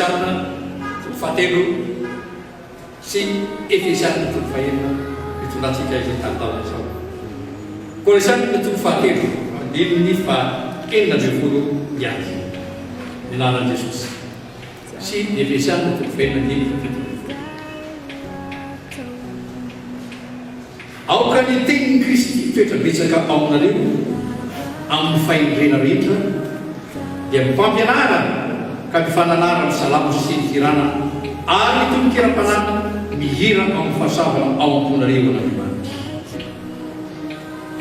Kolosiana fahatelo sy Efesiana fahenina mitondratsika izay tantaona izao. Kolosiana fahatelo andininy fa 19 iady ny anaran'i Jesosy sy Efesiana fahenina andininy fa 17. Aoka ny tenin'i Kristy toetra betsaka ao aminareo amin'ny fahendrena rehetra dia mipampianara ka mifananara amin'ny salamo sy fikirana ary tonokeram-panana mihira amin'ny fahasavana ao am-ponareo an'Andriamanitra.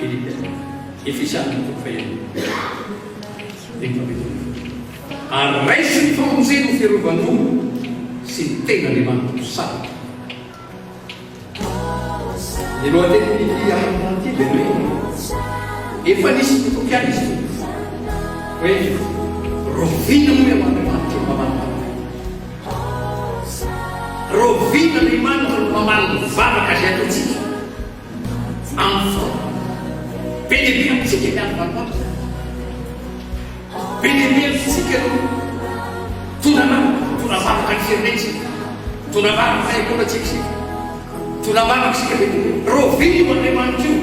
Filipiana Efesiana ary raisy ny famonjena ho fiarovan'olo sy ny tenan'Andriamanitra sady. Ny loha teny aharanty dia hoe efa nisy totokiana izy hoe rovina moa Andriamanitra no mamana rovina Andriamanitra no mamana vavaka zay ataontsika amin'ny fotoana be lehibe amintsika miandro be lehibe amintsika tona vavaka ny firenentsika tona vavaka ekolatsika sika tona vavaka sika be rovina Andriamanitra io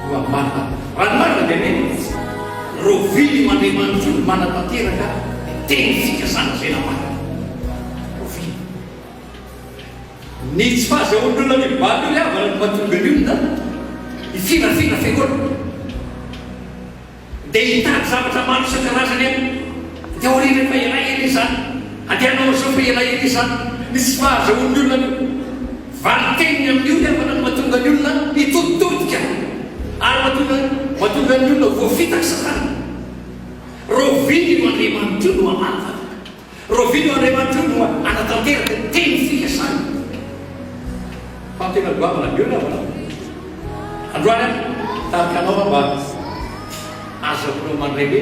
no amana ranomarina dia meny roviny Andriamanitra io mana-tanteraka teny fikasana zay namana roviny ny tsy fahazahoan'olona mibaly io avana ny mahatonga an'io ifinafina fekoana dia hitady zavatra maro isan-karazany any dia orina fa elaela izany andehanao zao fa elaela izany ny tsy fahazahoan'olona valiteniny amin'io avana ny mahatonga ny olona hitoditodika ary mahatonga ny olona voafitaka satana. Roviny Andriamanitra io no amana roviny Andriamanitra io no anatanteraka teny fikasana fa tena goavana eo avana androany tarikanao mba azakonao mandrebe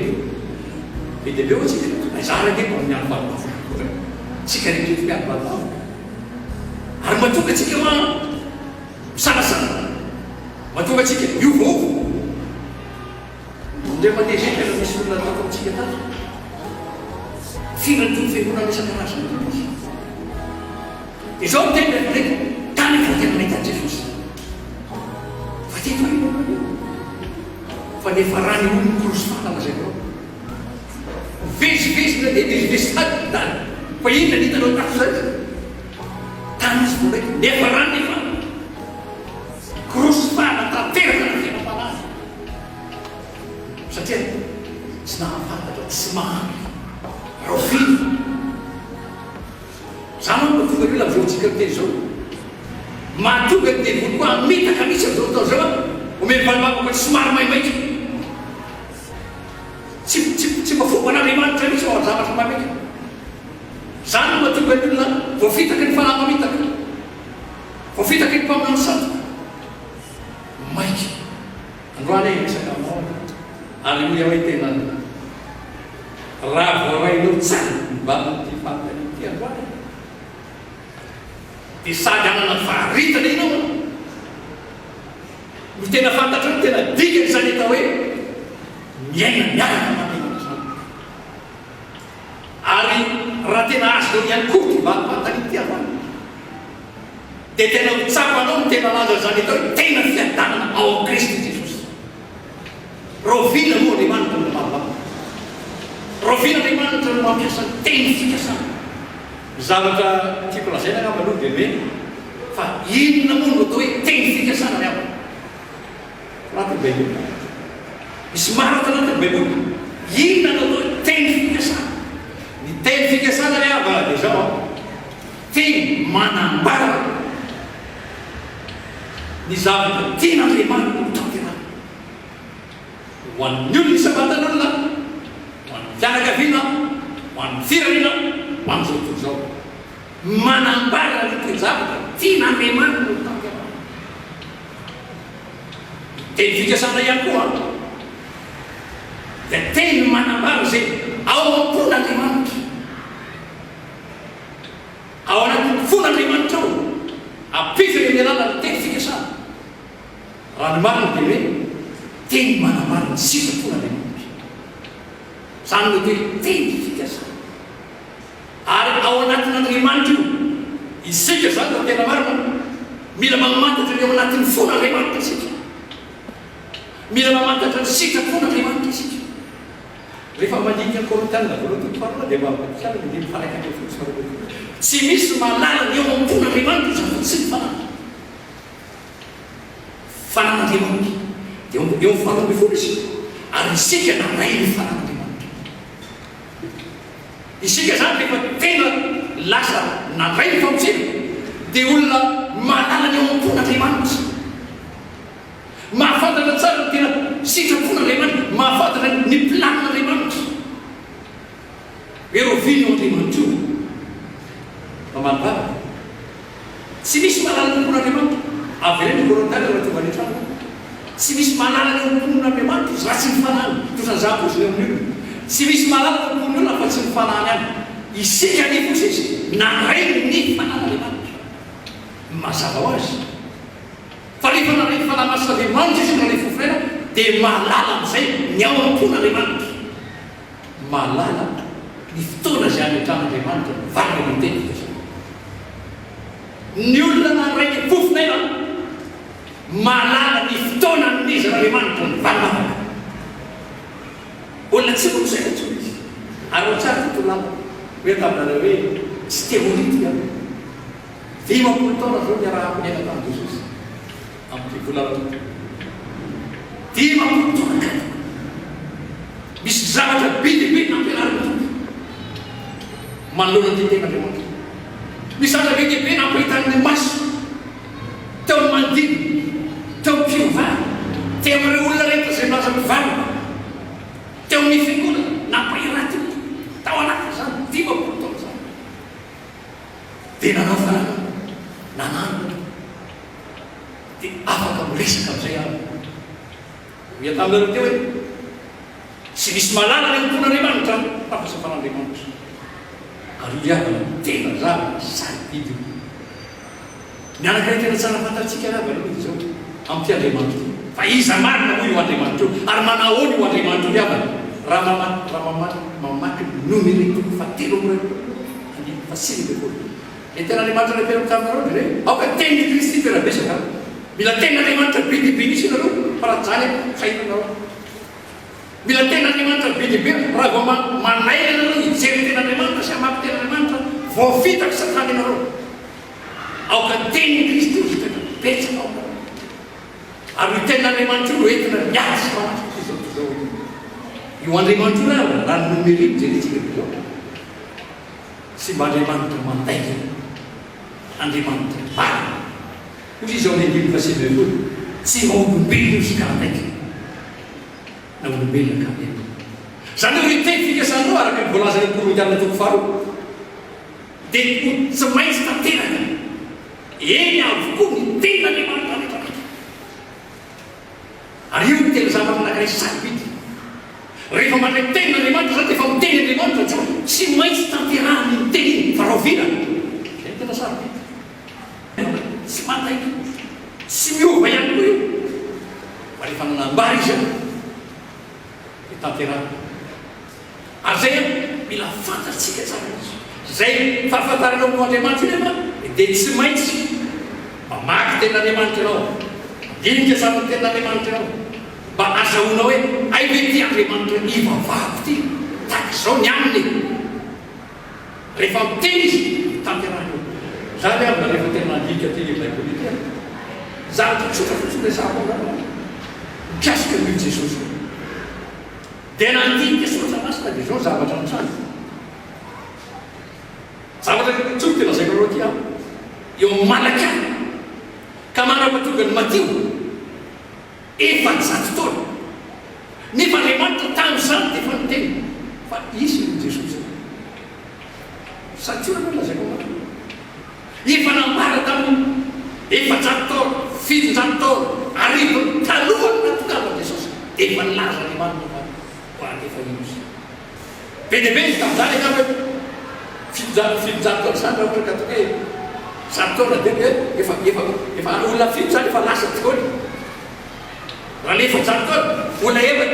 be dia beo tsika zara nge mba miano valomavona tsika rehetra miano valomavona ary mahatonga tsika misanasana mahatonga tsika miovaova dia mandeha zay tena misy olona atao amintsika tato firatony fiangonana isan-karazany izao no tena ndraiky tany efa tena nahita Jesosy fa teto fa nefa raha ny olony korosofana zay ao vezivezina dia vezivezy tany tany fa inona nitanao tato zay tany izy vo ndraiky nefa raha nefa korosofana tanteraka na fiainam-panazy satria tsy nahafantatra tsy mahampy roviny zany ao mahatonga ny olona voantsika teny zao mahatonga ny teny voly koa amitaka misy am'zao tao zao omeny valimavaka somary maimaika tsy mafomba an'Andriamanitra misy ao zavatra maimaika zany no mahatonga ny olona voafitaka ny fanahy mamitaka voafitaka ny mpaminany satroka maika androany e misaka aminao aleluia hoe tena raha voarainao tsara mba ty fantany ty androany dia sady anana varitana inao no tena fantatra no tena dikany zany atao hoe miaina miaraka manenana zany ary raha tena azonao ihany koa ty mba fantany ty androany dia tena mitsapa anao no tena laza zany atao hoe tena fiadanana ao am Kristy Jesosy. Rovina moa Andriamanitra no mahavava rovina Andriamanitra no mampiasa teny fikasana zavatra tiako lazaina angamba aloha dia hoe fa inona moa no atao hoe teny fikasana ny ava anatin'ny baiboly misy maro ato anatin'ny baiboly inona no atao hoe teny fikasana ny teny fikasana ny ava dia zao teny manambara ny zavatra tian'Andriamanitra no tanterana ho an'ny olona isan-batan'olona ho an'ny fianakaviana ho an'ny firenena ho an'izao tontolo zao manambara ny zavatra tian'Andriamanitra no tanterana teny fikasana ihany koa dia teny manambara zay ao am-pon'Andriamanitra ao anatin'ny fon'Andriamanitra ao ampifany amin'ny alalany teny fikasana raha ny marina dia hoe teny manambara ny sitrapon'Andriamanitra zany no hoe teny fikasana isika zany da tena marina mila mamantatra ny ao anatin'ny fon'Andriamanitra isika, mila mamantatra ny sitrapon'Andriamanitra isika. Rehefa mandinika ny Korintiana voalohany farana dia mampiasana ny mifanakaka fotsy farana. Tsy misy malala ny eo am-pon'Andriamanitra izany tsy ny fanana. Fanan'Andriamanitra dia eo amin'ny fanana folo isika, ary isika naray ny fanan'Andriamanitra. Isika zany rehefa tena lasa nandray ny fampiana dia olona malala ny eo am-pon'Andriamanitra, mahafantatra tsara ny tena sitrapon'Andriamanitra, mahafantatra ny planin'Andriamanitra. Ero viny eo Andriamanitra io mamanivava, tsy misy malala ny ompon'Andriamanitra. Avereny Korintiana raha tonga nitrano, tsy misy malala ny ompon'Andriamanitra raha tsy ny fanany. Tosan'Zapôzy eo amin'io, tsy misy malala ny ompon'olona fa tsy ny fanany any. Isika ny fosy naray ny fanan'Andriamanitra, mazava ho azy. Fa rehefa naray ny fanahy-mason'Andriamanitra izy naray fofrena dia malala amin'izay ny ao am-pon'Andriamanitra, malala ny fotoana izay ametran'Andriamanitra valina matetika zay. Ny olona naray ny fofrena malala ny fotoana amin'izan'Andriamanitra ny valina. Olona tsy mokosaina tsy izy ary ho tsara tontolo lava hoe taminareo hoe tsy teoritika dimampolo taona zao niarahako niaina tamin'i Jesosy amin'ny volanao dimampolo taona ka misy zavatra be dia be nampianarana tompo manoloana ny ten'Andriamanitra. Misy zavatra be dia be nampitan'ny maso teo mandiny teo mpiovana teo amin'ireo olona rehetra izay milaza mivalina teo amin'ny fiangonana nampairaty tao anaty zany dimampolo taona zany dia nanao nanano dia afaka miresaka amin'izay aby. Mia taminareo teo hoe tsy misy malala ny ompon'Andriamanitra tafasa fan'Andriamanitra ary iavana tena zava sarobidy ny anankiray tena tsara fantatsika raha aloha izy zao amin'ity Andriamanitra fa iza marina moa io Andriamanitra io ary manahoana io Andriamanitra io iavana raha mamaky nomeriko fatelo fa sivy-polo ny tena Andriamanitra le peraka taminareo dire aoka teny Kristy tena besaka mila tena Andriamanitra be dia be misy nareo fa raha zany hainanareo mila tena Andriamanitra be dia be raha vao manaina nareo hijery tena Andriamanitra sy hamaky tena Andriamanitra vao fitaka satany nareo aoka teny Kristy izy tena betsaka ao ary tena Andriamanitra io entina miasa manatry zao io Andriamanitra io raha nomeriko jeretsika zao sy mba Andriamanitra mandaiky Andriamanitra marina hoy izy ao ny andimy fa 7 tsy maolombelona izy karandaiky na olombelona kamena zany hoe teny fikasandreo araka ny voalaza ny Korintiana toko faharoa dia tsy maintsy tanteraka eny avokoa ny ten'Andriamanitra rehetra ary io ny tena zavatra anankiray sarobidy rehefa mandray ten'Andriamanitra zany dia efa miteny Andriamanitra tsy maintsy tanterahany ny teny iny fa raha ovina zay tena sarobidy tsy mantaiky tsy miova ihany koa io fa rehefa nanambara izy dia tanterahany ary zay mila fantatsika tsara izy zay fahafantaranao no Andriamanitra nefa dia tsy maintsy mamaky ten'Andriamanitra ianao dinika samy ten'Andriamanitra ianao mba azahoanao hoe ay ve ty Andriamanitra ivavako ty tahaka izao ny aminy rehefa miteny izy tanterahany zany aby na rehefa tena andika ty baiboly ty zavatra tsotra fotsiny resahako mikasika an'io Jesosy dia nandinika soratra masina dia zao zavatra nitrano zavatra tsotra tena zay aloha ty aho eo malaka ka manapa tonga ny Matio efa-jato taona nefa Andriamanitra tamin'izany dia efa niteny fa izy io Jesosy satria aloha lazay koa efa nambara tamin'ny efa-jato taona 700 taona arivo talohany natokana Jesosy efa nilaza Andriamanitra ho any efa izy be dia be izy tamin'izany angamba 700 taona zany raha ohatra ka tonga hoe 100 taona dia efa olona fito zany efa lasa tokoany raha lefa 100 taona olona efa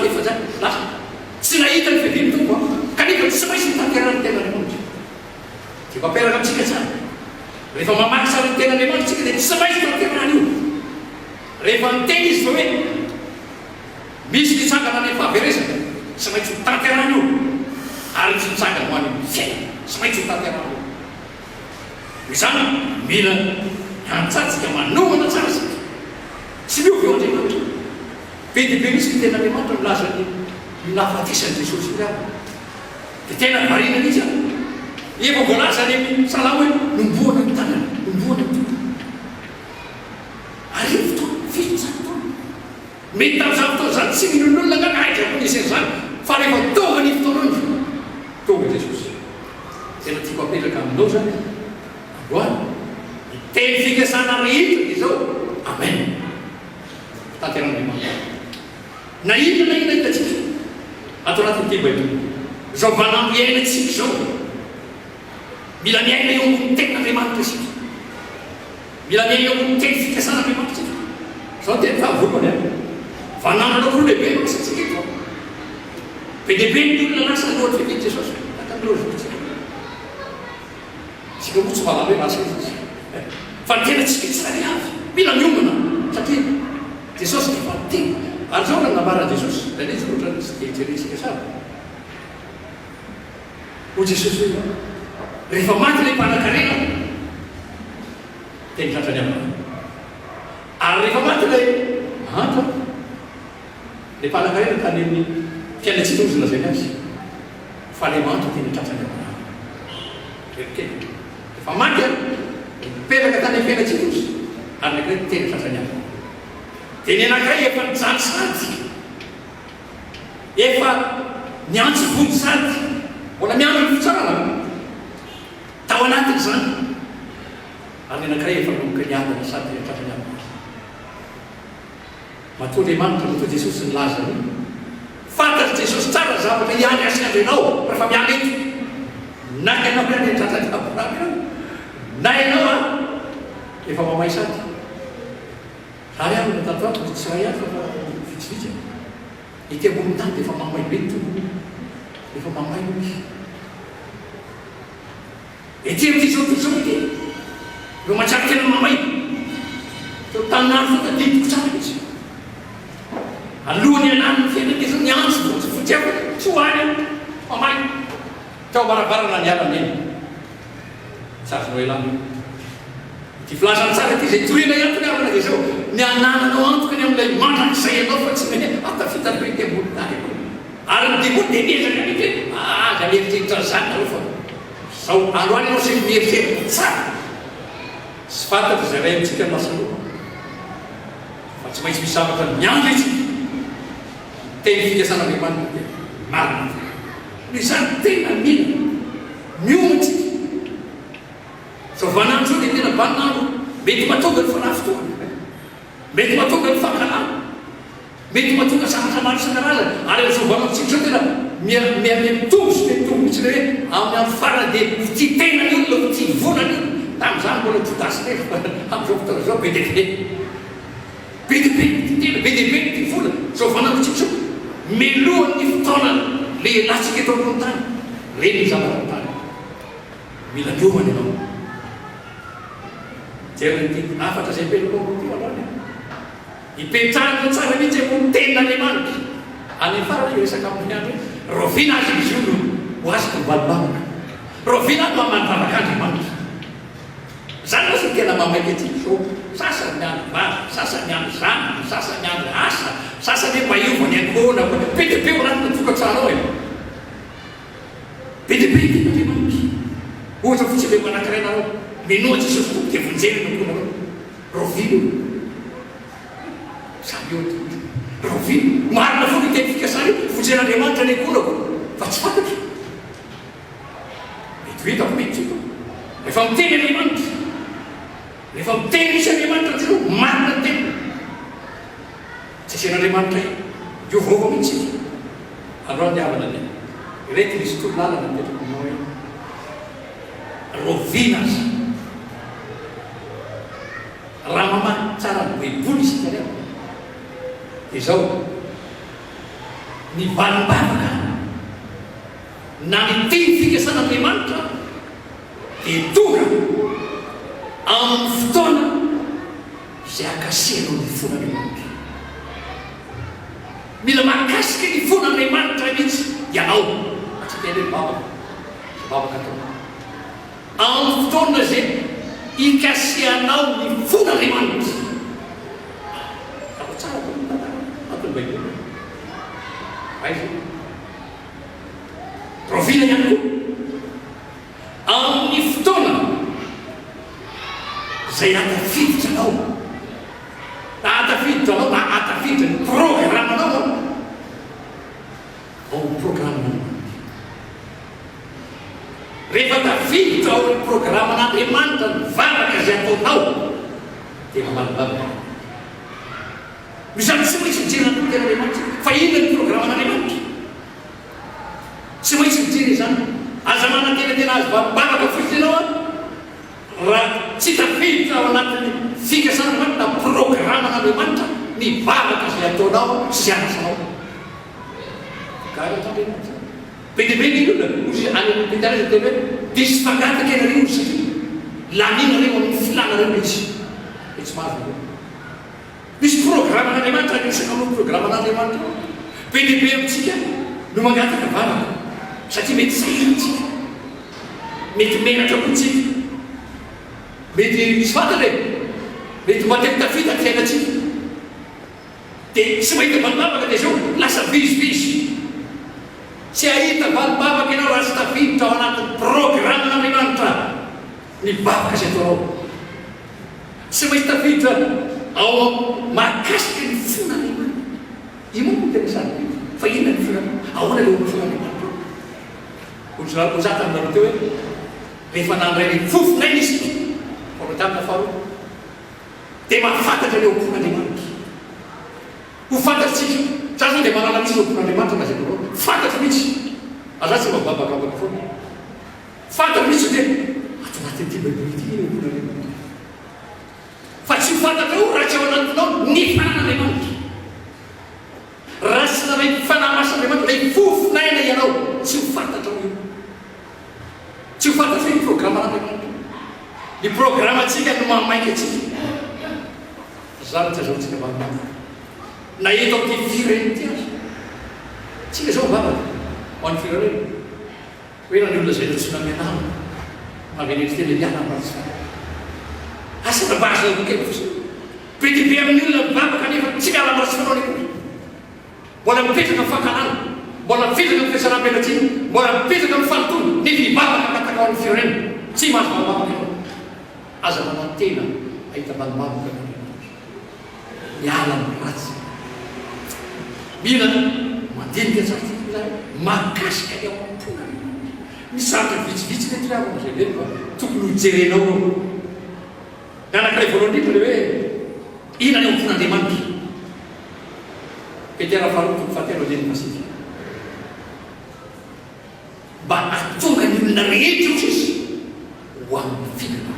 efa zany lasa tsy nahita ny fediny tompo kanefa tsy maintsy nitanterahany tena Andriamanitra dia mampiaraka amintsika tsara rehefa mamaky sara ny ten'andriamanitra tsika dia tsy maintsy tanterahana io. Rehefa miteny izy fa hoe misy nitsangana ny fahaveresana tsy maintsy ho tanterahana io, ary misy nitsangana ho any fiaina tsy maintsy ho tanterahana io. Izany mila antsatsika manomana tsara sika tsy miovy eo andriamanitra. Be dia be misy ny ten'andriamanitra milaza ny nahafatesan'i Jesosy io ihany dia tena varinana izy any. Efa voalaza ny amin'ny salamo hoe nomboana ny tanana, nomboana ny tompony. Ary fotoana fito izany fotoana. Mety tamin'izany fotoana izany tsy minon'olona nganaitra ko nisy an'izany, fa rehefa tonga ny fotoana io tonga Jesosy. Tena tiako apetraka aminao zany androany ny teny fikasana rehetra izao. Amen. Tanteran'Andriamanitra. Na inona hitantsika ato anatin'ny ty Baiboly. Zao vanambo iainantsika zao mila miaina eo amin'ny ten'Andriamanitra isika. Mila miaina eo amin'ny teny fikasan'Andriamanitra isika. Zao teny fahavolony a vanambo roa lehibe masatsika eto. Be dia be ny olona lasa loatra feky Jesosy takan'loatra tsika moa tsy valavo hoe lasa izy fa ny tena tsika tsary avy mila miomana satria Jesosy dia fantena. Ary zao raha namara Jesosy da izy loatra tsy dia jeresika sara ho Jesosy hoe rehefa maty ilay mpanan-karena teny tratrany amina. Ary rehefa maty ilay anta ilay mpanan-karena tany amin'ny fiainatsika ozy lazany azy fa ilay manto teny tratrany amina. Rehefa maty a mipetraka tany amin'ny fiainatsika ozy ary nakirety teny tratrany amina. Dia ny anankiray efa nijanty sady, efa niantso vony sady, mbola miandro ny fitsarana tao anatiny izany. Ary ny anankiray efa nomboka niadana sady tratrany amina. Matoa Andriamanitra, matoa Jesosy nilaza io. Fantatry Jesosy tsara zavatra ihany asiandry ianao rehefa miala eto. Na ianao ihany tratrany amina, na ianao a efa mamay sady. Raha ihany na tantoato tsy raha ihany fa vitsivitsy. Ity ambony tany dia efa mamay be ny tombony, efa mamay io izy. Ety amin'ity zao ity eo matsary tena mamay. Teo tanin'andro fa tadidiko tsara izy. Alohany anany ny fiainana izy ny antso fotsiako tsy ho any mamay. Tao barabarana ny alana eny. Tsy azonao elana. Ty filazany tsara ty izay torena iantony avana dia zao ny anananao antokany amin'ilay mandrakizay ianao fa tsy mene atafitany hoe ty ambony tany. Ary ny demony dia miezaka mety hoe aza mieritreritra zany nareo fa zao androany ianao sy mieritreritra tsara. Tsy fantatra izay ray amintsika ny lasa loha fa tsy maintsy misy zavatra miandro itsika. Teny fikasan'Andriamanitra dia marina. Izany tena mila miomatsika. Zao vanandro zao dia tena vanandro mety mahatonga ny fanafitoana, mety mahatonga ny fankalana, mety mahatonga zavatra maro isan-karazany. Ary amin'izao vanandrotsika zao tena mitombo sy mitombo mihitsy hoe amin'ny farany dia ity tena ny olona ity vonany io. Tamin'izany mbola Jodasy nefa amin'izao fotoana zao be dia be. Be dia be ity tena, be dia be ity vola. Zao vanandrotsika zao melohan'ny fotoana lehilatsika eto ambony tany. Reny ny zavatra tany. Mila miomana ianao. Jerity afatra izay peloko ambony io aloha. Ipetrahana tsara mihitsy ambony tenin'Andriamanitra. Any farany io resaka amin'ny andro hoe roviana azy izy io no ho azy ny valibavaka. Roviana no mamanivavaka Andriamanitra. Zany moa sy tena mamaiky aty zao. Sasany miandry vavy, sasany miandry zanany, sasany miandry asa, sasany mba io vao ny ankona. Be dia be ho anatin'ny tokantrano ao e. Be dia be tenin'Andriamanitra. Ohatra fotsiny le manankiray nareo minoa Jesosy tompo dia vonjeny no konareo. Rovino. Samy ohatra. Rovino. Marina foana ny teny fikasana io. Vonjen'Andriamanitra ny akonako. Fa tsy fantatra. Mety hitako mety tsika. Rehefa miteny Andriamanitra. Rehefa miteny misy Andriamanitra tsy io marina ny teny. Tsy asian'Andriamanitra io vaova mihitsy izy. Androany havana ny rety misy tolo-lalana mipetraka aminao io. Rovina azy. Raha mamaky tsara ny Baiboly isika reo dia zao ny valibavaka na ny teny fikasana Andriamanitra dia tonga amin'ny fotoana izay akasianao ny fon'Andriamanitra. Mila mahakasika ny fon'Andriamanitra mihitsy ianao atsika eny bavaka atao amin'ny fotoana izay ikasianao ny fon'Andriamanitra. Ako tsara atony baiboly aiza rovina ihany koa amin'ny fotoana izay atafiditra anao na atafiditra anao na atafiditra ny programanao ao ny programanao. Rehefa tafiditra ao ny programan'Andriamanitra ny vavaka izay ataonao dia mamalibavaka. Izany tsy maintsy mijery ny ten'Andriamanitra fa inona ny programan'Andriamanitra. Tsy maintsy mijery izany. Aza manantenatena azy babaka fotsiny ianao raha tsy tafiditra ao anatin'ny fikasan'Andriamanitra na programan'Andriamanitra ny vavaka izay ataonao sy anasanao. Karatandriamanitra be dia be ny olona ozy any amin'ny tena hoe diso fangataka ianareo satria laninareo amin'ny filanareo izy tsy mahazo. Misy programan'Andriamanitra anisaka amin'ny programan'Andriamanitra be dia be amintsika no mangataka vavaka satria mety sahirintsika, mety menatra kotsika, mety misy fantana mety matevitafita ny fiainatsika dia tsy mahita valibavaka dia zao lasa vizivizy. Tsy ahita valibavaka ianao raha tsy tafiditra ao anatin'ny programan'Andriamanitra ny vavaka izay ataonao. Tsy mahita tafiditra ao mahakasika ny fon'Andriamanitra. Io moa no tena sady fa inona ny fon'Andriamanitra? Ahoana ilay ny fon'Andriamanitra? Ho za taminareo teo hoe rehefa nandray ny fofonay isika fao tamina faharoa dia mahafantatra ilay ompon'Andriamanitra. Ho fantatsika za zao dia manala misy ompon'Andriamanitra na zay ro fantatra mihitsy. Aza tsy mababaka ambaka foana fantatra mihitsy dia ato anatin'ity baiboly ity ny ompon'Andriamanitra. Fa tsy ho fantatra io raha tsy ao anatinao ny fanan'Andriamanitra. Raha tsy naray fanamasan'Andriamanitra ilay fofonaina ianao tsy ho fantatra io. Tsy ho fantatra hoe ny programan'Andriamanitra. Ny programatsika no mamaika atsika. Zany tsy azahoantsika maromaro. Na eto amin'ity firenena ity azy. Tsika zao mivavaka ho an'ny firenena. Hoe na ny olona izay tsy namenana mavenetsy tena liana am'ratsy fa. Asa nabaza okely fotsiny. Be dia be amin'ny olona mivavaka nefa tsy miala am'ratsy fanao ny olona. Mbola mipetraka amin'ny fankanana, mbola mipetraka amin'ny fiasaram-piainatsiny, mbola mipetraka amin'ny fanontolo ny vivavaka angataka ao amin'ny firenena. Tsy mahazo malibavaka ianao. Aza manantena ahita malibavaka n'Andriamanitra. Miala amin'ny ratsy. Mila mandinika tsaratsika izany mahakasika ny ao am-pon'Andriamanitra. Misy zavatra vitsivitsy mety ravana izay leny fa tokony ho jerenao ao. Ny anankiray voalohany indrindra hoe inona ny ao am-pon'Andriamanitra. Petera faharoa toko fahatelo andiny pasifika. Mba atonga ny olona rehetra izy ho amin'ny firenena.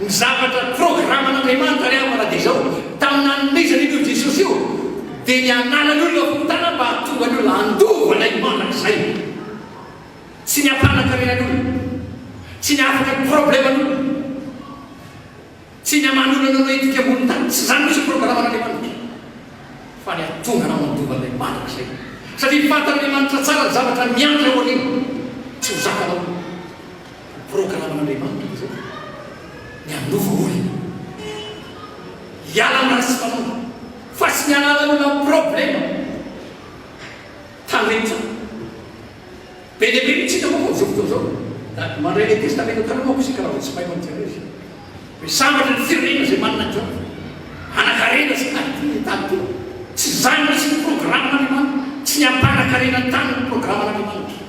Ny zavatra programan'Andriamanitra ry amana dia zao tamin'ny nanomezana io Jesosy io dia ny ananany olona fontana mba hatonga ny olona andovanay manak'izay. Tsy ny ampanankarenany olona, tsy ny afaka ny probleman'olona, tsy ny aman'olona no etika ambony tany. Tsy zany misy programan'Andriamanitra fa ny atonga anao andovanay manak'izay. Satria fantan'Andriamanitra tsara ny zavatra miandry ao an'iny tsy ho zakanao. Programan'Andriamanitra zao ny andova olona hiala amin'ny ratsy fanaona fa tsy ny anala olona amin'ny problema tany rehetra. Be dia be mitsika moa zao fotoana zao mandray le testamenta tanomako isika raha tsy mahay manontany izy hoe sambatra ny firenena izay manana an'izao anakarena sy anaty tany to tsy zany misy ny programan'Andriamanitra, tsy ny ampanakarena ny tany ny programan'Andriamanitra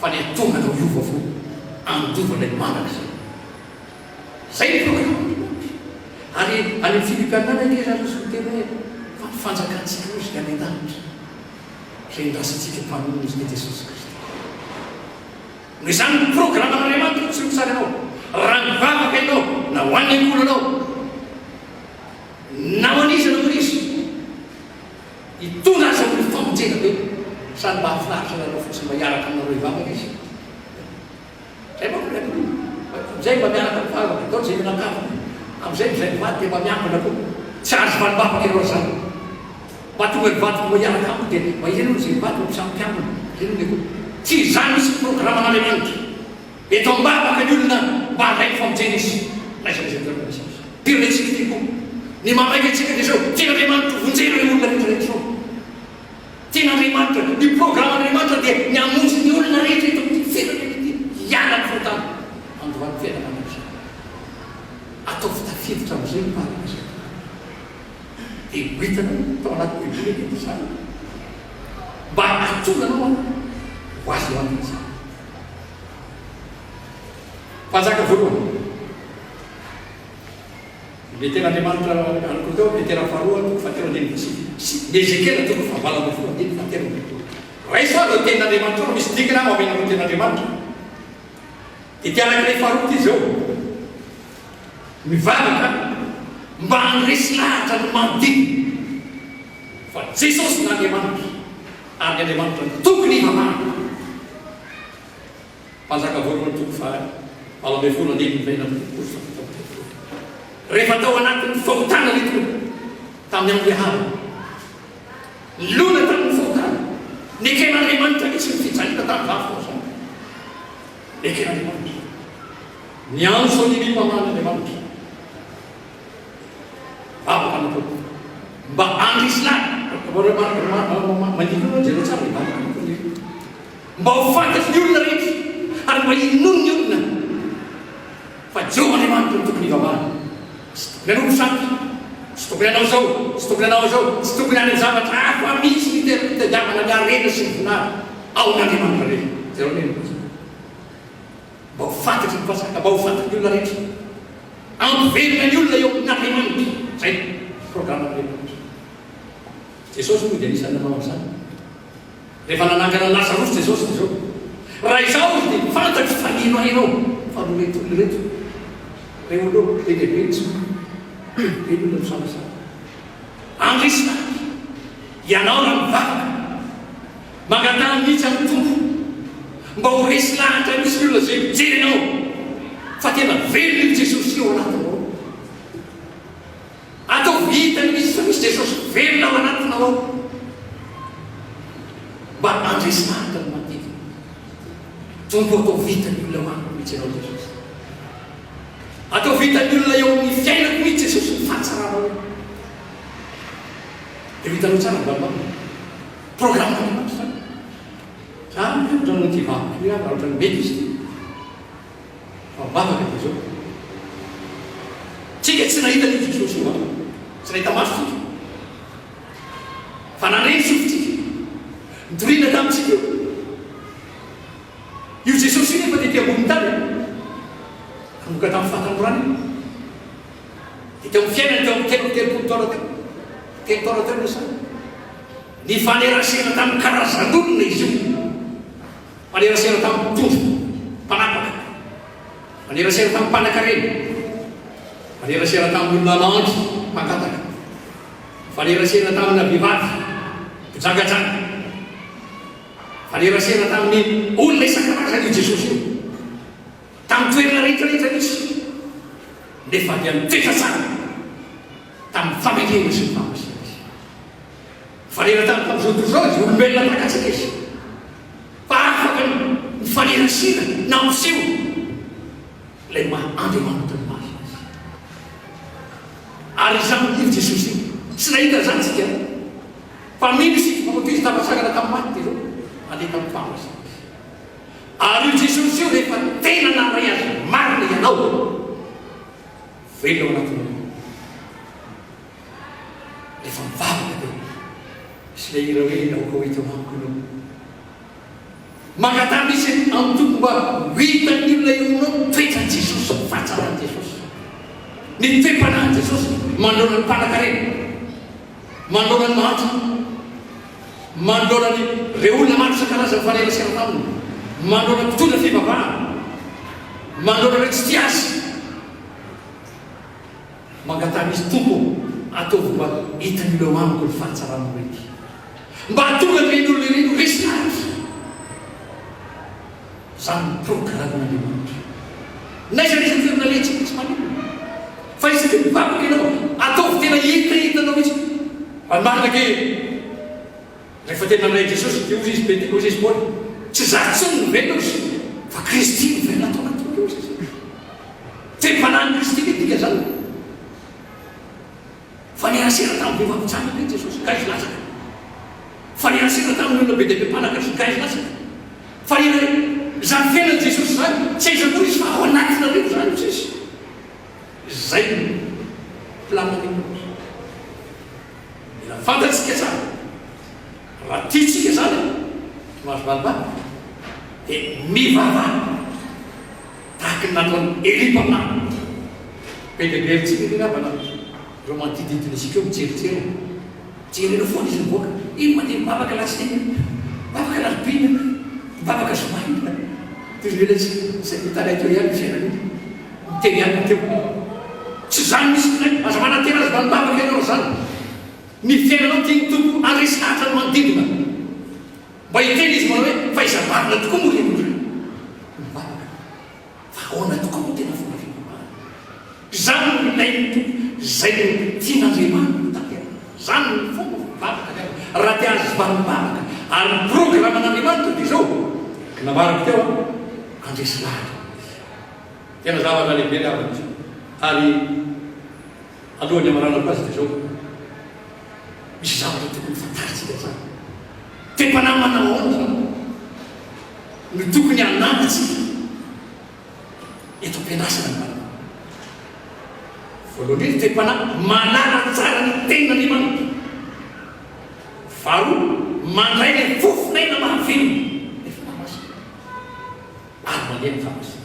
fa ny atonga anao iova fo andovanay manak'izay. Zay ny programan'Andriamanitra. Ary any amin'ny Filipianina iny zany sy tena hoe fampifanjakantsika ozy any an-danitra izay indrasantsika mpanomana izy ny Jesosy Kristy. No izany ny programan'Andriamanitra tsy mitsara anao. Raha mivavaka ianao na ho an'ny ankola anao na ho an'izy na ho an'izy hitondra azy amin'ny famonjena be sady mba hahafinaritra anareo fotsiny mba hiaraka aminareo hivavaka izy. Zay manko am'izay mba miaraka ny fahavaka atao zay minakafana am'izay mizay mivaty dia mba miambina koa tsy azo valibavaka iroa zany mba tonga ny vaty mba hiaraka amiko dia mba izenao zay mivaty mba misampiambina izenao koa tsy zany misy programme n'Andriamanitra eto ambavaka ny olona mba haray famonjena izy pirona itsika ty koa ny mamaika atsika dia zao tena Andriamanitra vonjena ny olona rehetrarehetra zao tena Andriamanitra ny programme Andriamanitra dia ny amonjy ny olona rehetra eto amin'ity fiainana ity hiala ny fotana androany fiainana an'izay atao fitafiditra amin'izay miparaka zay dia hitana tao anaty biblia eto zany mba atonganao ho azy eo amin'izay fanjaka voalohany le tena Andriamanitra anoko tao le tena faharoa toko fahatelo andiny Ezekela toko fahavalana folo andiny fahatelo ray sao lo ten'Andriamanitra ao misy dikana mamena no ten'Andriamanitra dia tianakilay faharoa ty zao mivavaka mba handresy lahatra ny manodidina fa Jesosy n'Andriamanitra ary ny Andriamanitra tokony hivavahana mpanjaka voalohany toko valo ambin'ny folo andiny mivena rehefa tao anatin'ny fahotana ny tokoa tamin'ny Andriahana lona tamin'ny fahotana neken'Andriamanitra misy ny fijanina tamin'ny vavaka zany neken'Andriamanitra ny anso ny mipaman'Andriamanitra vavaka na tao mba andrisy mandikona zay tsara mba ho fantatry ny olona rehetra ary mba hinono ny olona fa Jehova Andriamanitra ny tokony hivavahana tsy tokony anao misaky tsy tokony anao zao tsy tokony anao zao tsy tokony any zavatra hafa misy mitadiavana ny arena sy ny vonary ao n'Andriamanitra reny zay rao neny mba ho fantatry ny mpasaka mba ho fantatry ny olona rehetra ampivelona ny olona eo n'Andriamanitra zay programme n'Andriamanitra Jesosy moa dia anisany nanao am'izany rehefa nanangana ny Lazarosy Jesosy dia zao raha izao izy dia fantatry fa nino hainao fa no reto olona reto reo olo lehibe ny olona misalasala andrisy lahatra ianao raha mivavaka mangatana mihitsy amin'ny tompo mba ho resy lahatra misy ny olona zay mijery anao fa tena velona io Jesosy eo anatinao atao vitany misy fa misy Jesosy velona ao anatinao ao mba andresy lahatra ny manodidina tompo atao vitany olona manko mihitsy anao Jesosy atao vitany olona eo amin'ny fiainako mihitsy Jesosy ny fahatsarana dia vitanao tsara mbalibana programme n'Andriamanitra zany ohatrany ty vavaka io raha ohatrany mety izy ty fa mivavaka dia zao tsika tsy nahita ny Jesosy io tsy nahita maso tsika fa nanreny sofotsika nitoriana tamintsika io Jesosy io nefa dia tia ambony tany kamoka tamin'ny fahatamborany dia teo amin'ny fiainany teo amin'ny telopolo taona teo telo taona teo nesa ny fanerasena tamin'ny karazan'olona izy io fanerasena tamin'ny tondro mpanapaka fanerasena tamin'ny mpanan-karena fanerasena tamin'ny olona mandry mpankataka fanerasena tamin'ny abivavy mpijangajaga fanerasena tamin'ny olona isan-karazany io Jesosy io tamin'ny toerana rehetrarehetra misy nefa dia mitoetra tsara tamin'ny famelena sy ny famasina izy fanera tamin'izao toizao izy olombelona takatsika izy fa afaka ny fanerasina na miseho lay Andriamanitra ny masina izy ary izany io Jesosy io tsy nahita zany tsika fa mino isika fa toizy tafatsangana tamin'ny maty dia zao andeha tamin'ny famasina ary io Jesosy io rehefa tena naray azy marina ianao velona ao anatinao rehefa mivavaka dia sy le ira hoe aoka hoe teo amiko anao mangatana misy amin'ny tompo mba hitany olona ionao toetrany Jesosy fahatsarany Jesosy ny toe-panahy Jesosy mandrona ny mpanan-karena mandrona ny mahatry mandrona ny re olona maro isan-karazany fanerasena taminy mandrona mpitondra fivavahana mandrona re tsy tia azy mangatana izy tompo ataovy mba hitany olona eo amiko ny fahatsarana rety mba tonga ny olona ireny resy lahatra zany programme n'Andriamanitra naiza tena letsika tsy manino fa izy dia mivavaka ianao ataovy tena hitahitanao izy manake rehefa tena nay Jesosy dia ozy izy Pentekoste izy Paoly tsy zatsy ny velona izy fa Kristy ny velona atao anaty izy te-panany Kristy tika zany fa niarasera tamin'ny vehivavy ny Jesosy ka izy lasaka fa niarasera tamin'ny olona be dia be mpanan-Kristy ka izy lasaka fa zany fiainan'i Jesosy zany tsy aiza koa izy fa ao anatinareo zany izy zay planan'Andriamanitra mila fantatsika zany raha tiatsika zany mahazo valibava dia mivavaka tahaka ny nataony Elipa aminahy bebeberintsika ny ngavana reo manodididina isika eo mijerijery jerena foana izy mivoaka ino mandeha mivavaka lasiteny mivavaka lalibina mivavaka zomaina toyzela zay mitanay teo ihany fiainana miteny ihany teo tsy zany misy nay aza manantena azy mba mivavaka ianao zany ny fiainanao tia ny tompo andresinahitra ny manodidina mba hiteny izy manao hoe fa izabarina tokoa moa lenora mivavaka fa ahoana tokoa moa tena fomba fivavahana zany nilay zay tian'Andriamanitra zany ny fomba mivavaka raha tia azy mba mivavaka ary programan'Andriamanitra dia zao navarako teo andresy lahatra tena zavatra lehibe ny avana ary alohan'ny amaranako azy dia zao misy zavatra tokony fantaritsika zany te-panahy manao ahoana zany no tokony anangatsika eto ampianasana ny manao voalohany indrindra te-panahy manara tsara ny ten'Andriamanitra faharoa mandray ny fofinaina mahavelona ary mandeha ny famasi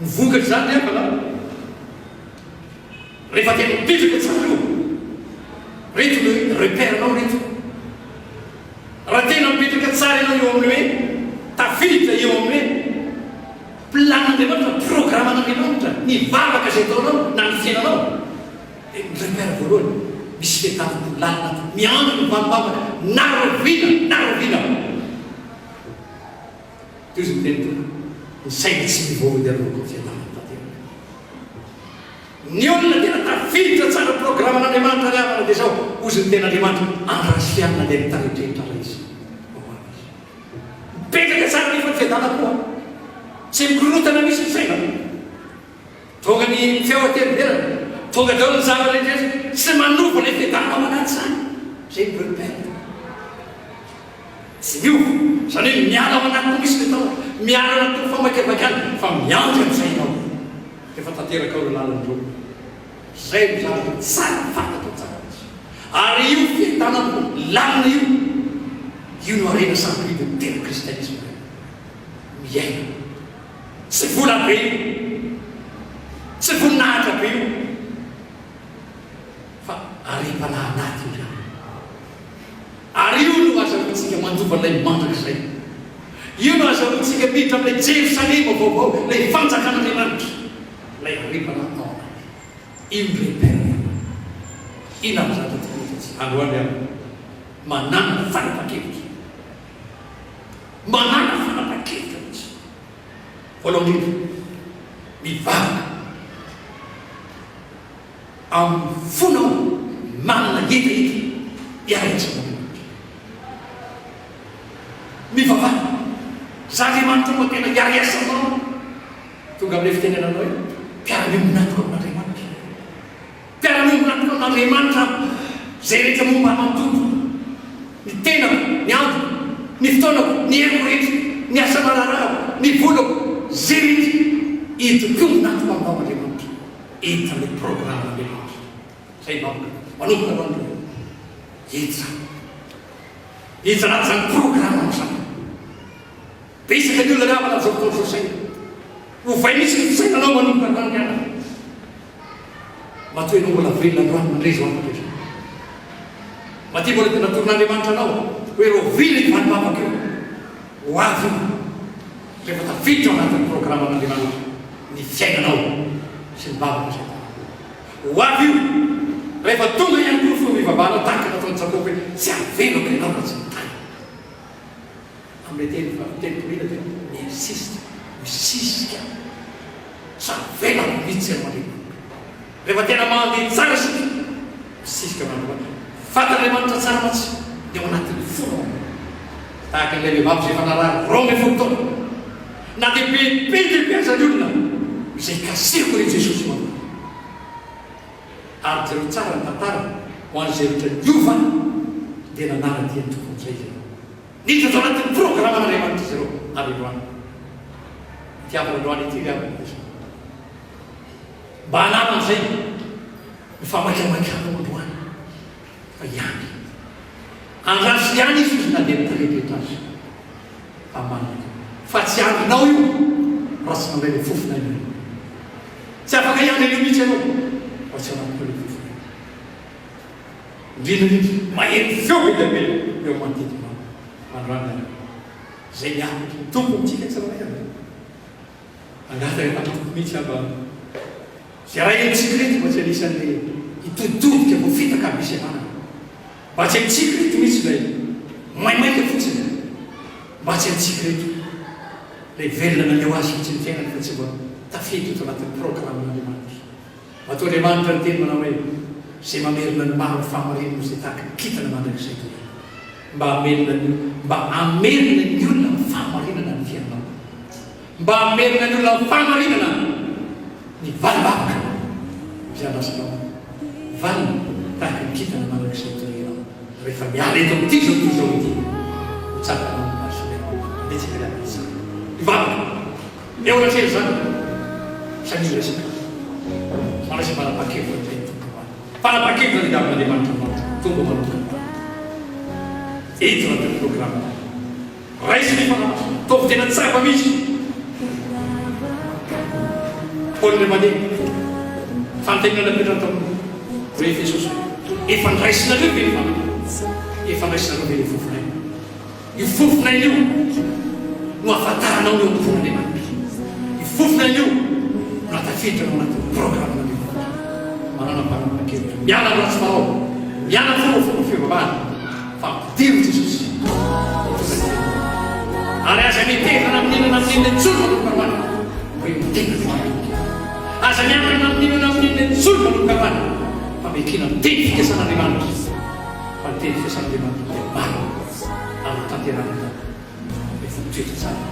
mivokatra zany afana rehefa tena mipetraka tsara io reto no repéranao reto raha tena mipetraka tsara ianao eo amin'ny hoe tafiditra eo amin'ny hoe plan'Andriamanitra programman'Andriamanitra ny vavaka zay taonao na ny fiainanao dia ny repéra voalohany misy fetaviko lalina miandro ny mivavaka na rovina teo izy miteny toa ny saina tsy mivoaodiaroko ny fiatanana tantena ny olona tena tafiditra tsara programman'Andriamanitra ny avana dia zao ozy ny ten'Andriamanitra andrasy fianina le mitaretrehitra la izy mipetraka tsara nefa ny fiatana koa tsy mikorotana misy ny saina tonga ny fiaoateloberana tonga dao ny zavarehetra tsy manova le fiatanao anaty zany zay mipepera tsy miova zany hoe miala ao anaty misy le tao miala anaty famakevakany fa miandry amin'izay rehefa tanteraka olo lalan'ireo zay mizavatra tsara fantatro tsara ary io fitanako lalina io no arena sambidy ny tena kristianisme miaina tsy vola be io tsy voninahitra be io fa arepanahy anaty io ary io no azahoantsika mandova lay mandraka zay io no azahoantsika miditra amin'ilay Jerosalema vaovao lay fanjakan'Andriamanitra lay arepanahy ao anaty io no repère ina mizatra tokonytatsika androany any manana fanapa-kevitra mihitsy voalohany indrindra mivavaka amin'ny fonao manana hetaheta iaraitsana mivavaka z'Andriamanitra moa tena iariasanao tonga amin'ilay fitenenanao hoe mpiara-miombonatoko amin'Andriamanitra mpiara-miombonatoko amin'Andriamanitra zay rehetra momba mantoto ny tenako ny andro ny fotoanako ny heriko rehetra ny asa mararahako ny volako zay rehetra enti-piombonatoko aminao Andriamanitra entin'ilay programman'Andriamanitra zay manombona loandreo etsy anaty zany programma zany betsaka ny olona ravana zao fotoana zao saina ovay misy ny fisainanao manombona rano iana matoe no mbola velona androany mandrezy hoanandresa maty mbola tena toron'Andriamanitra anao hoe ro vily ny vanimavaka io ho avy io rehefa tafiditra ao anatin'ny programman'Andriamanitra ny fiainanao sy ny bavaka zay ho avy io rehefa tonga ihany koa fo mivavahana tahaka nataony Jakôba hoe tsy aveloko ianao raha tsy mitany amin'ilay teny polina tena miinsiste misisika sady velako mihitsy amarena rehefa tena mandeha tsara sika sisika mandoana fatandriamanitra tsara matsy dia ao anatin'ny fona tahaka n'ilay vehivavy zay fanarary rome fotoana na dia be azany olona izay kaseko re jesosy manao ary zareo tsara ny tantara ho an'izay rehetra niova dia nanara dia tokony zay zay niditra tao anatin'ny programman'andriamanitra zareo androany tiavan'androany ity riavana mba hanamana zay mifamakiamakiana androany fa ihany andrasy ihany izy izy nandeha mitaretrehitra azy amanina fa tsy andrinao io raha tsy mandray le fofona io tsy afaka ihany io mihitsy ianao fa tsy anamiko le fofona indrindrindrindra mahety feo be lehibe eo manodidina androany zay miafatra tompo mitsika tsy raha ihany angata rehefa tompo mihitsy aba zay raha etsika rety mba tsy anisan'le itoditodika vo fitaka misy anana mba tsy antsika rety mihitsy lay maimaika fotsiny mba tsy antsika reto lay velona naneo azy mihitsy ny fiainany fa tsy mba tafety eto anatin'ny programman'andriamanitra mato andriamanitra ny teny manao hoe zay mamerina ny maro fahamarinana zay tahaka nikitana mandrakizay to mba amerina ny olona ny fahamarinana ny fiainanao mba amerina ny olona ny fahamarinana ny valibavaka zay andrasanao valina tahaka nikitana mandrakizay to rehefa miala eto amin'ity zao to zao ity hotsakanao metsika liaisa mivavaka eo ratsely zany samily resaka manasy manapakevitra zay tompo fanapakevitra ny davin'andriamanitra tombo manokana eto anatin'ny programme raisy ny fanamaso tovy tena tsapa misy paoly mandeha fantenana petra tao hoe jesosy efa ndraisinareo ve ny efa ndraisinareo ve le fofona io fofona io no afantaranao eo ampon'andriamanitra io fofona io no atafiditra ao anatin'ny programme manana mpanapakevitra miala ny ratsy farao miala fomba fivavahana fa mpidiro jesosy ary aza mitehrana amin'inana amin'iny ntsolo manokavana hoe mitena aza miarana amin'inana amin'iny ntsolo manokavana fa mekina miteny fikasan'andriamanitra fa miteny fikasan'andriamanitra dia maro amin'ny tanterana efa mitoetra tsara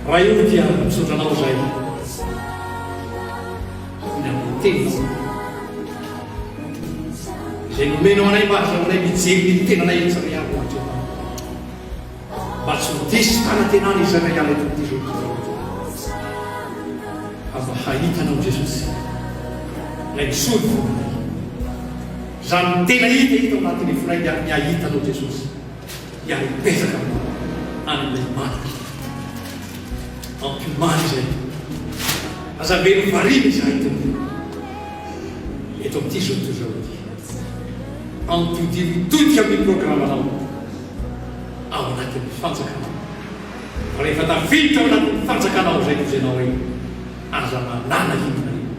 raha io dia misotranao zay teninao zay nomenao anay mba azaonay mijery ny tenanay etsana avo ateo mba tsy hodisy tanatenana izanay ala eto ty zao fa mba hahitanao jesosy lay misolo fonanay zany tena hita hita anatin'ny fonay miahitanao jesosy iahy mipetaka anylay manaka ampimany zay aza be ny variny izy haitiny eto amin'ity zao to zao ty ampidivitodika amin'ny programmanao ao anatin'ny fanjakanao fa rehefa tafiditra ao anatin'ny fanjakanao zay tozenao hoe aza manana hitona io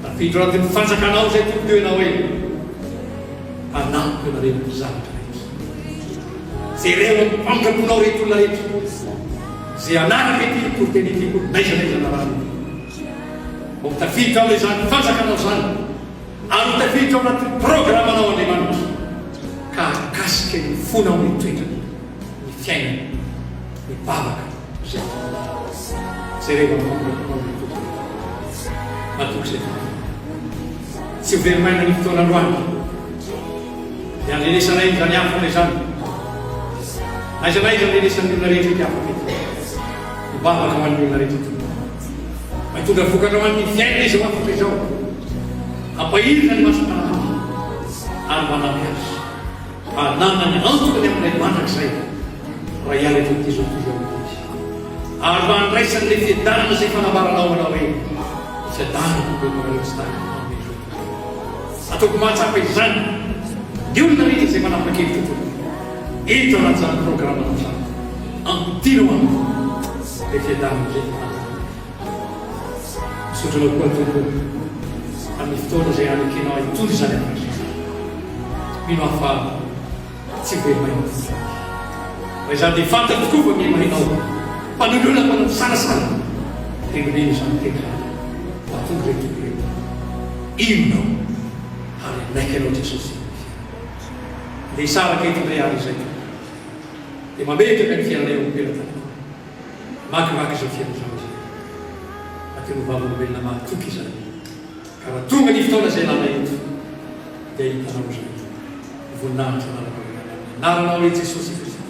tafiditra ao anatin'ny fanjakanao zay tokoteo hoe anampy anareo ny zavatra rehetra zay reo mpamindraponao reto olona rehetra zay anaraka ity portenitiko naizanaizana rano o tafiditra ao le zany fanjakanao zany ary tafiditra ao anatin'ny programmanao andriamanitra ka akasika ny fonao ny toetrany ny fiainany ny bavaka zay rehefa mpamindraponao reto matoky zay tsy overimaina ny fotoanandroany dia anlenesanay zany afana zany naizanaiza anlenesan'ny olona rehetra ity afaka ity mibavaka ho an'ny olona rehetra ity mahitondra vokatra ho an'ny fiaina izy ho afaka izao ampahirina ny masontanana ary manamy azy ananany antokany amin'ilay manak'izay raha hiala eto ty zao ty zao izy ary mandraisan'le fiadanana zay fanavaranao manao hoe fiadanana oemaretsy ataoko mahatsapa izany ny olona rehetra zay manapakevitra to eto anaty zany programmanao zany ampidino amiko le fiadanana zay misotranao koa tompo amin'ny fotoana zay alekenao hitondry zany amin'ny mino afa tsy hoe maina fa izany dia fantako tokoa fa mie mahinao panundulan mo ng sarasal. Tingnan sa ating patong rito. Ino, hari naik Lord Jesus. Di sana kita berada sa ito. Di mabete kan siya na yung pilatan ko. Maki sa siya sa siya. At yung bababil na matuki sa niya. Karena tunga dito na sila na ito. Dahil tanong sa ito. Ivunan sa nalagay. Naranaw ni Jesus Christ.